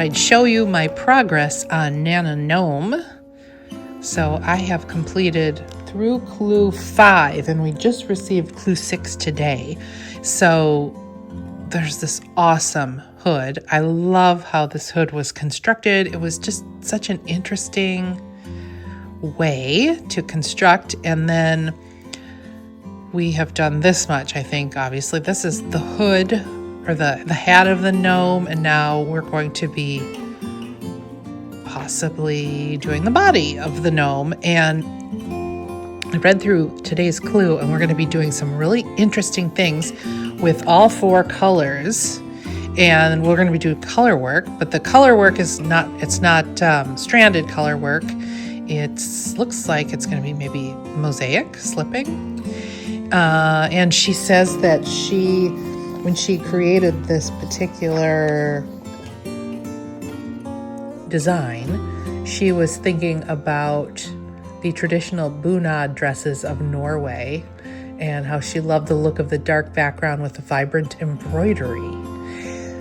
I'd show you my progress on Gnana Gnome. So I have completed through clue 5, and we just received clue 6 today. So there's this awesome hood. I love how this hood was constructed. It was just such an interesting way to construct. And then we have done this much, I think. Obviously, this is the hood or the hat of the gnome, and now we're going to be possibly doing the body of the gnome. And I read through today's clue, and we're going to be doing some really interesting things with all 4 colors. And we're going to be doing color work, but the color work is not, it's not stranded color work. It looks like it's going to be maybe mosaic slipping. And she says that when she created this particular design, she was thinking about the traditional bunad dresses of Norway and how she loved the look of the dark background with the vibrant embroidery.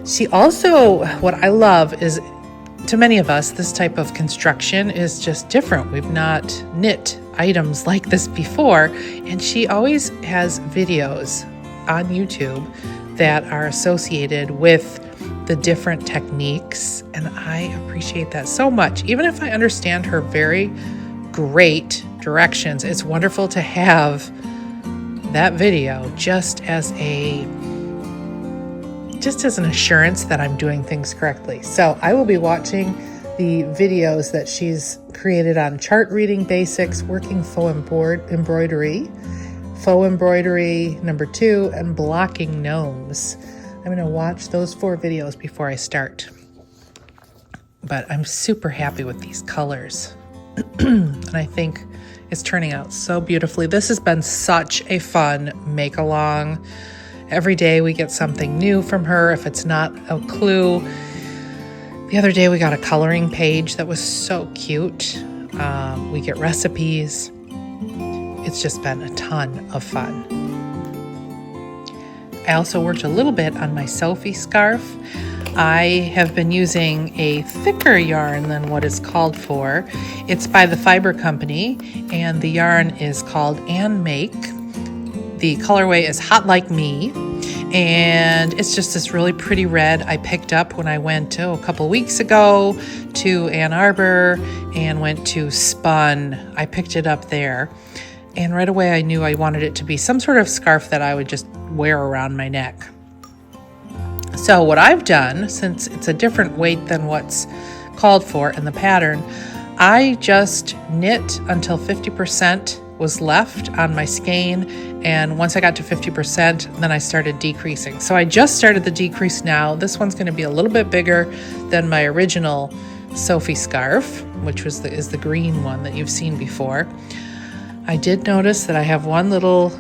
She also, what I love is, to many of us, this type of construction is just different. We've not knit items like this before, and she always has videos on YouTube that are associated with the different techniques, and I appreciate that so much. Even if I understand her very great directions, it's wonderful to have that video just as an assurance that I'm doing things correctly. So I will be watching the videos that she's created on chart reading basics, working faux embroidery number 2, and blocking gnomes. I'm going to watch those 4 videos before I start. But I'm super happy with these colors. And I think it's turning out so beautifully. This has been such a fun make-along. Every day we get something new from her. If it's not a clue, the other day we got a coloring page that was so cute. We get recipes. It's just been a ton of fun. I also worked a little bit on my Sophie scarf. I have been using a thicker yarn than what is called for. It's by the Fiber Company, and the yarn is called Ann Make. The colorway is Hot Like Me, and it's just this really pretty red I picked up when I went a couple weeks ago to Ann Arbor and went to Spun. I picked it up there, and right away I knew I wanted it to be some sort of scarf that I would just wear around my neck. So what I've done, since it's a different weight than what's called for in the pattern, I just knit until 50% was left on my skein, and once I got to 50%, then I started decreasing. So I just started the decrease now. This one's going to be a little bit bigger than my original Sophie scarf, which is the green one that you've seen before. I did notice that I have one little,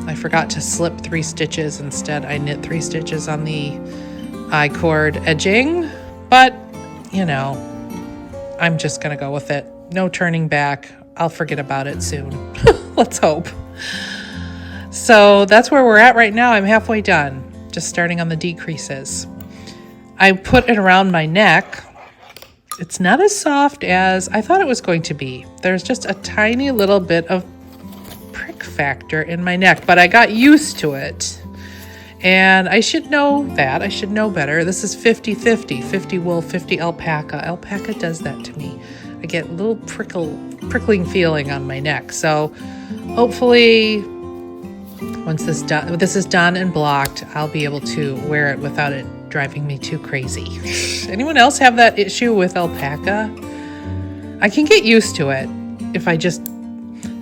I forgot to slip 3 stitches. Instead, I knit 3 stitches on the I-cord edging, but you know, I'm just going to go with it. No turning back. I'll forget about it soon. Let's hope. So that's where we're at right now. I'm halfway done, just starting on the decreases. I put it around my neck. It's not as soft as I thought it was going to be. There's just a tiny little bit of prick factor in my neck, but I got used to it. And I should know that. I should know better. This is 50-50. 50 wool, 50 alpaca. Alpaca does that to me. I get a little prickling feeling on my neck. So hopefully once this is done and blocked, I'll be able to wear it without it driving me too crazy. Anyone else have that issue with alpaca? I can get used to it if I just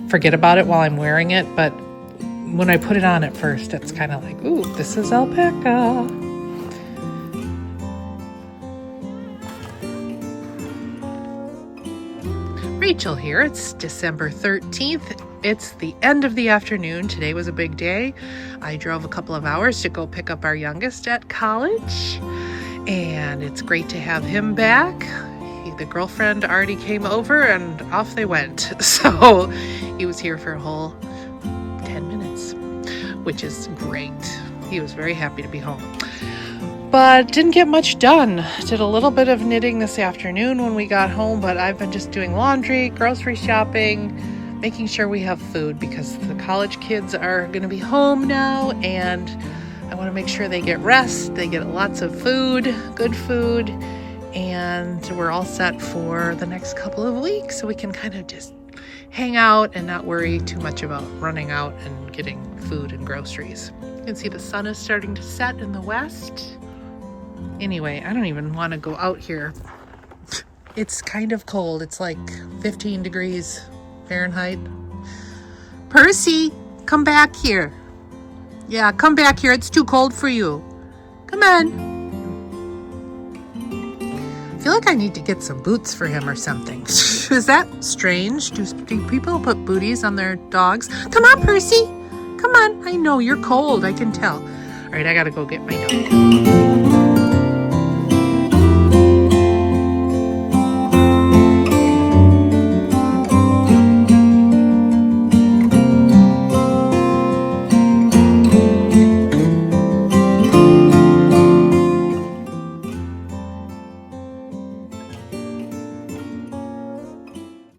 forget about it while I'm wearing it, but when I put it on at first, it's kind of like, ooh, this is alpaca. Rachel here. It's December 13th. It's the end of the afternoon. Today was a big day. I drove a couple of hours to go pick up our youngest at college, and it's great to have him back. The girlfriend already came over and off they went. So he was here for a whole 10 minutes, which is great. He was very happy to be home. but didn't get much done. Did a little bit of knitting this afternoon when we got home, but I've been just doing laundry, grocery shopping, making sure we have food because the college kids are going to be home now, and I want to make sure they get rest, they get lots of food, good food, and we're all set for the next couple of weeks so we can kind of just hang out and not worry too much about running out and getting food and groceries. You can see the sun is starting to set in the west. Anyway, I don't even want to go out here. It's kind of cold. It's like 15 degrees Fahrenheit. Percy, come back here. Yeah, come back here. It's too cold for you. Come on. I feel like I need to get some boots for him or something. Is that strange? Do people put booties on their dogs? Come on, Percy. Come on. I know you're cold. I can tell. All right, I got to go get my dog.